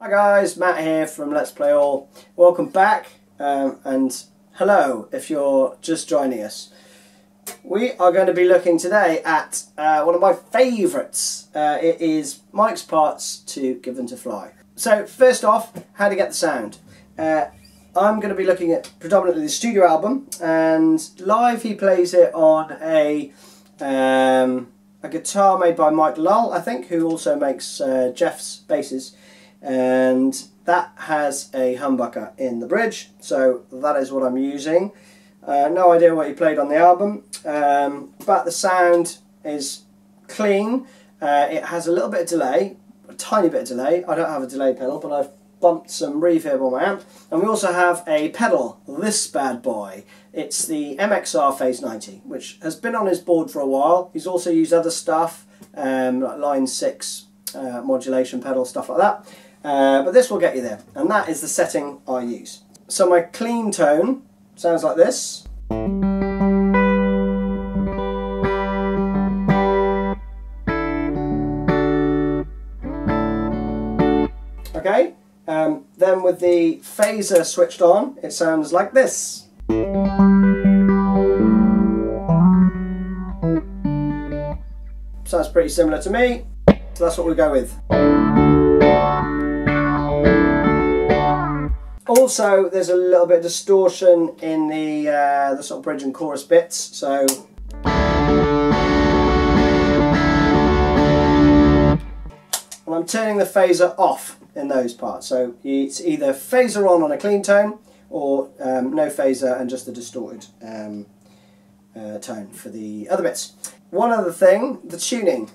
Hi guys, Matt here from Let's Play All. Welcome back and hello if you're just joining us. We are going to be looking today at one of my favourites. It is Mike's Parts to Given to Fly. So first off, how to get the sound. I'm going to be looking at predominantly the studio album, and live he plays it on a guitar made by Mike Lull, I think, who also makes Jeff's basses. And that has a humbucker in the bridge, so that is what I'm using. No idea what he played on the album, but the sound is clean. It has a little bit of delay, a tiny bit of delay. I don't have a delay pedal, but I've bumped some reverb on my amp. And we also have a pedal, this bad boy. It's the MXR Phase 90, which has been on his board for a while. He's also used other stuff, like Line 6 modulation pedal, stuff like that. But this will get you there, and that is the setting I use. So my clean tone sounds like this. Okay, then with the phaser switched on, it sounds like this. Sounds pretty similar to me, so that's what we go with. Also, there's a little bit of distortion in the sort of bridge and chorus bits, so and I'm turning the phaser off in those parts. So it's either phaser on a clean tone, or no phaser and just the distorted tone for the other bits. One other thing, the tuning,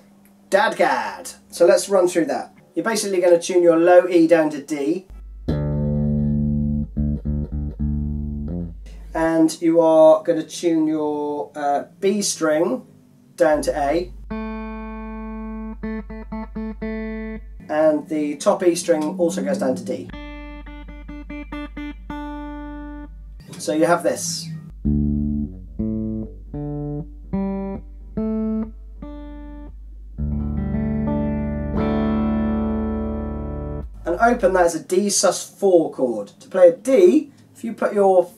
dadgad. So let's run through that. You're basically going to tune your low E down to D. And you are going to tune your B string down to A, and the top E string also goes down to D. So you have this. And open, that is a D sus4 chord. To play a D, if you put your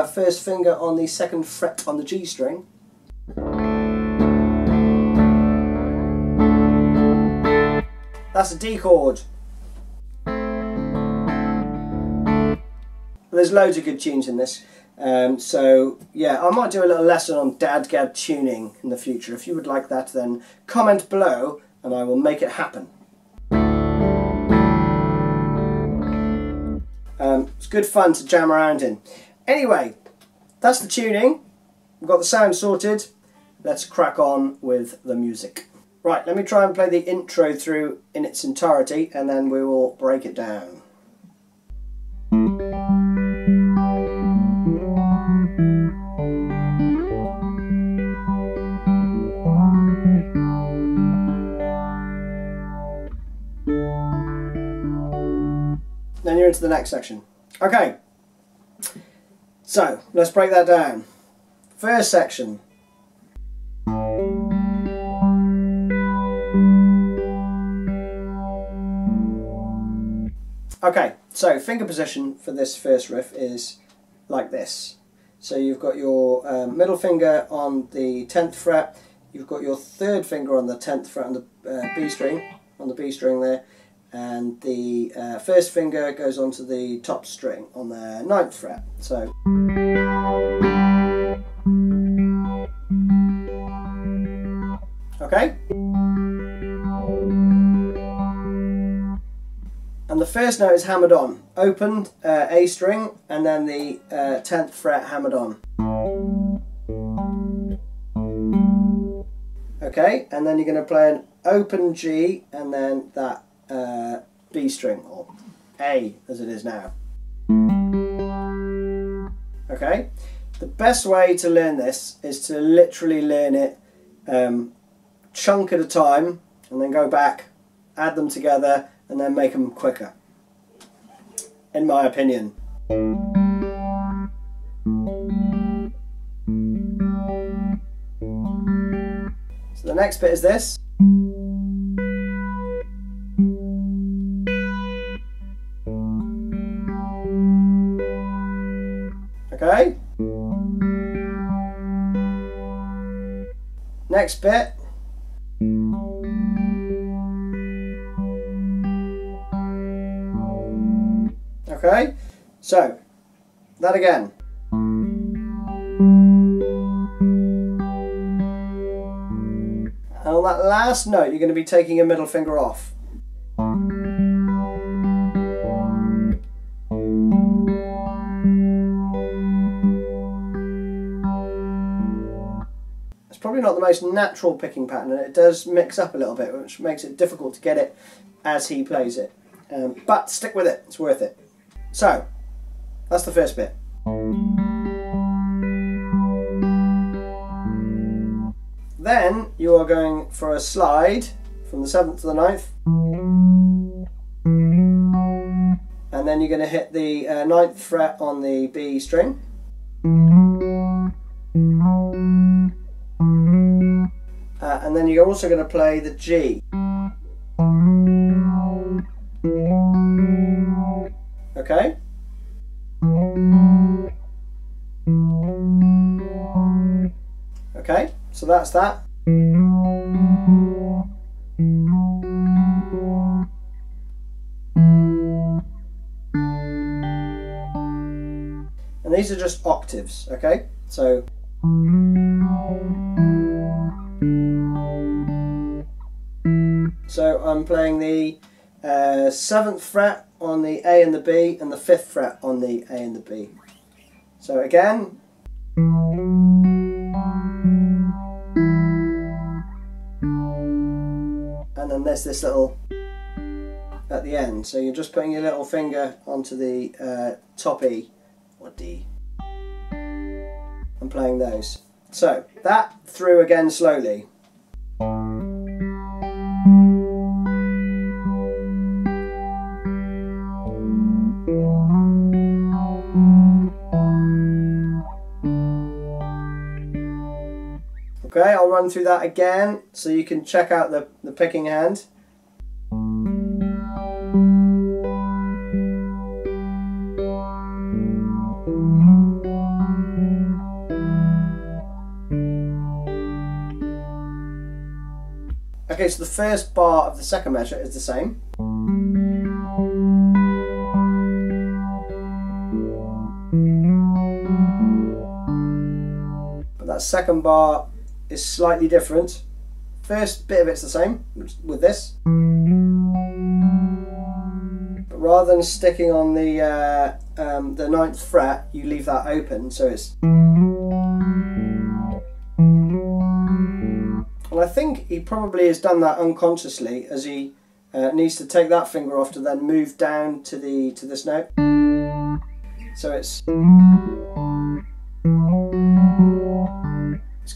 first finger on the second fret on the G string, that's a D chord. There's loads of good tunes in this, so yeah, I might do a little lesson on dadgad tuning in the future. If you would like that, then comment below and I will make it happen. It's good fun to jam around in. Anyway, that's the tuning. We've got the sound sorted. Let's crack on with the music. Right, let me try and play the intro through in its entirety, and then we will break it down. Then you're into the next section. Okay, so let's break that down. First section. Okay, so finger position for this first riff is like this. So you've got your middle finger on the 10th fret, you've got your third finger on the 10th fret on the B string there, and the first finger goes onto the top string on the 9th fret. So okay, and the first note is hammered on, opened A string, and then the 10th fret hammered on. Okay, and then you're going to play an open G and then that B string, or A as it is now. Okay, the best way to learn this is to literally learn it chunk at a time, and then go back, add them together, and then make them quicker, in my opinion. So the next bit is this. next bit. Okay, so that again. And on that last note, you're going to be taking your middle finger off. It's probably not the most natural picking pattern, and it does mix up a little bit, which makes it difficult to get it as he plays it. But stick with it, it's worth it. So, that's the first bit. Then you are going for a slide from the 7th to the 9th. And then you're going to hit the 9th fret on the B string. And then you're also going to play the G. Okay? Okay, so that's that. And these are just octaves, okay? So I'm playing the 7th fret on the A and the B, and the 5th fret on the A and the B. So again, and then there's this little at the end. So you're just putting your little finger onto the top E or D and playing those. So that through again slowly. Okay, I'll run through that again so you can check out the picking hand. Okay, so the first bar of the second measure is the same. But that second bar is slightly different. First bit of it's the same with this, but rather than sticking on the 9th fret, you leave that open, so it's. And I think he probably has done that unconsciously, as he needs to take that finger off to then move down to this note. So it's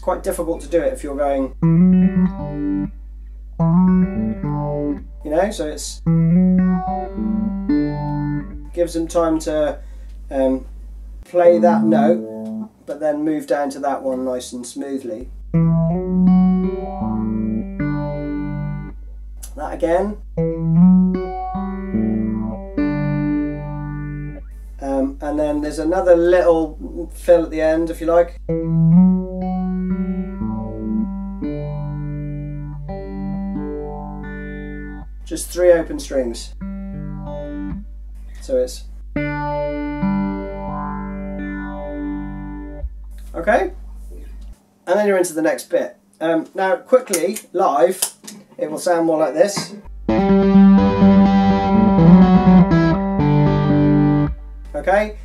quite difficult to do it if you're going, you know, so it's gives him time to play that note but then move down to that one nice and smoothly. That again. And then there's another little fill at the end, if you like. Just 3 open strings. So it's okay, and then you're into the next bit. Now quickly, live, it will sound more like this. Okay.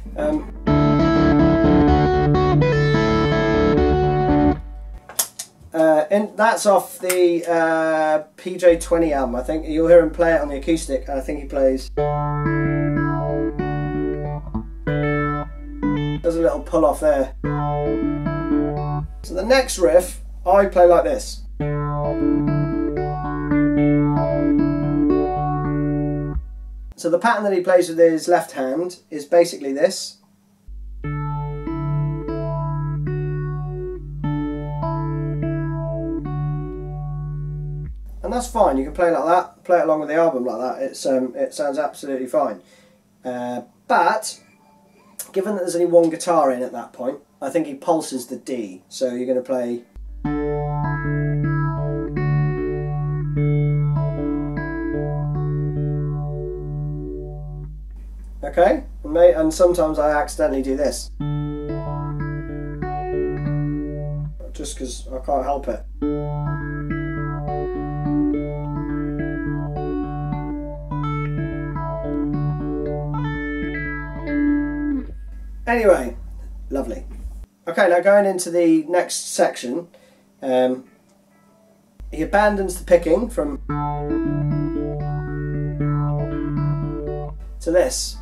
And that's off the PJ20 album, I think. You'll hear him play it on the acoustic, and I think he plays. There's a little pull off there. So the next riff, I play like this. So the pattern that he plays with his left hand is basically this. And that's fine, you can play like that, play it along with the album like that, it sounds absolutely fine. But, given that there's only one guitar in at that point, I think he pulses the D, so you're going to play Okay, and sometimes I accidentally do this, just because I can't help it. Anyway, lovely. Okay, now going into the next section, he abandons the picking from to this.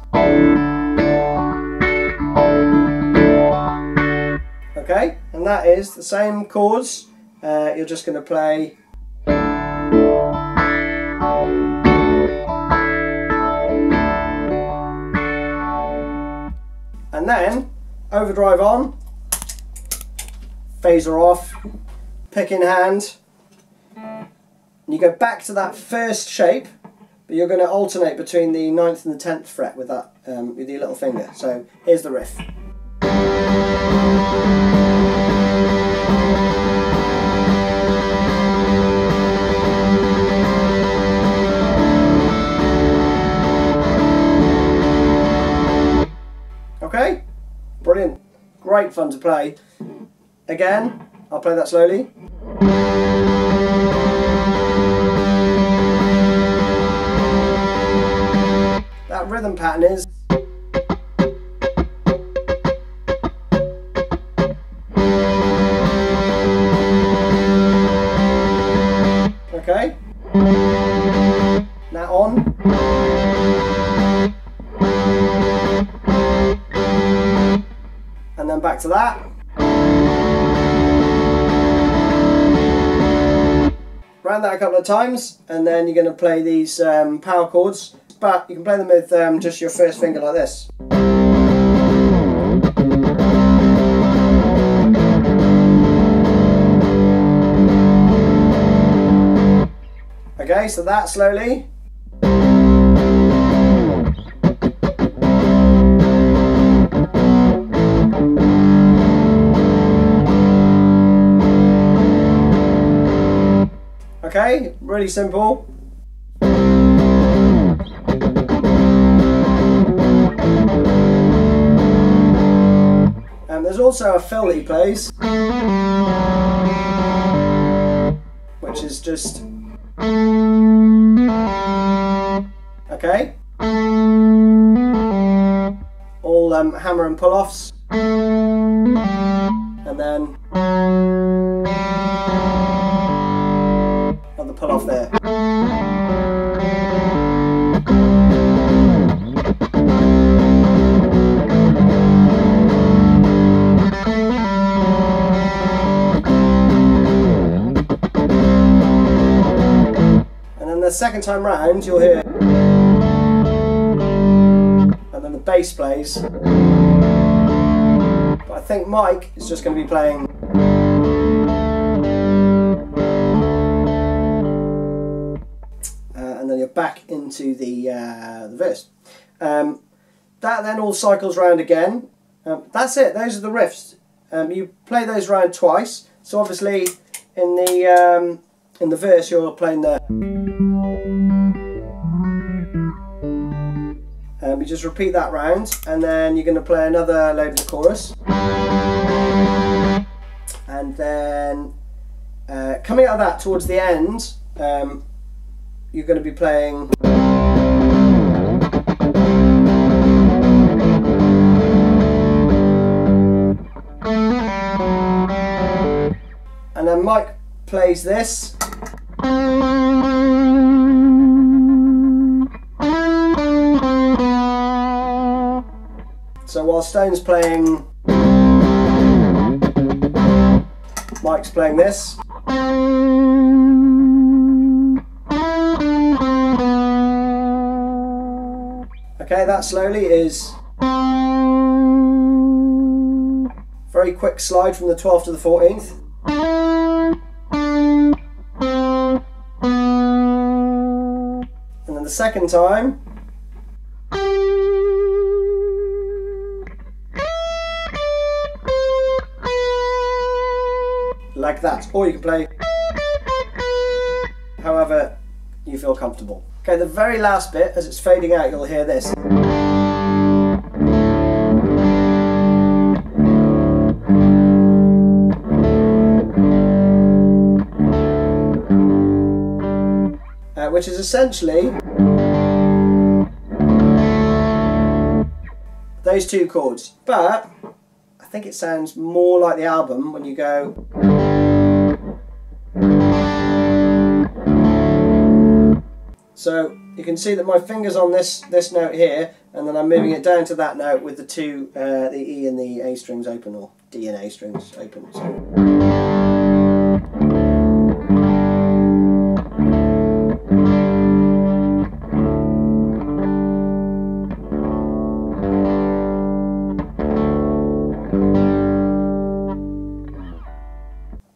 Okay, and that is the same chords. You're just going to play. And then overdrive on, phaser off, pick in hand, and you go back to that first shape, but you're going to alternate between the 9th and the 10th fret with that with your little finger. So here's the riff. Okay, brilliant, great fun to play. Again, I'll play that slowly. That rhythm pattern is okay. Now on. And then back to that. Round that a couple of times, and then you're going to play these power chords, but you can play them with just your first finger like this. Okay, so that slowly. Okay, really simple. And there's also a fill that he plays, which is just okay. All hammer and pull-offs, and then on the pull-off there. And then the second time round you'll hear, and then the bass plays. But I think Mike is just going to be playing. And then you're back into the verse. That then all cycles round again. That's it. Those are the riffs. You play those round twice. So obviously, in the verse, you're playing the. You just repeat that round, and then you're going to play another load of the chorus, and then coming out of that towards the end. You're going to be playing and then Mike plays this, so while Stone's playing, Mike's playing this. Okay, that slowly is very quick slide from the 12th to the 14th. And then the second time, like that, or you can play however you feel comfortable. Okay, the very last bit, as it's fading out, you'll hear this. which is essentially those two chords. But I think it sounds more like the album when you go. So you can see that my finger's on this note here, and then I'm moving it down to that note with the two, the E and the A strings open, or D and A strings open. So.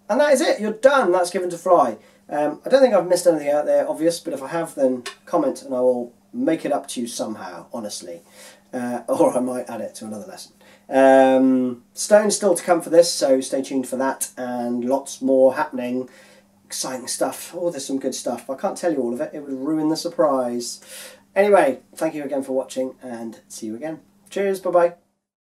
And that is it, you're done, that's Given to Fly. I don't think I've missed anything out there obvious, but if I have, then comment and I will make it up to you somehow, honestly. Or I might add it to another lesson. Stone's still to come for this, so stay tuned for that, and lots more happening, exciting stuff. Oh, there's some good stuff. I can't tell you all of it, it would ruin the surprise. Anyway, thank you again for watching, and see you again. Cheers, bye-bye.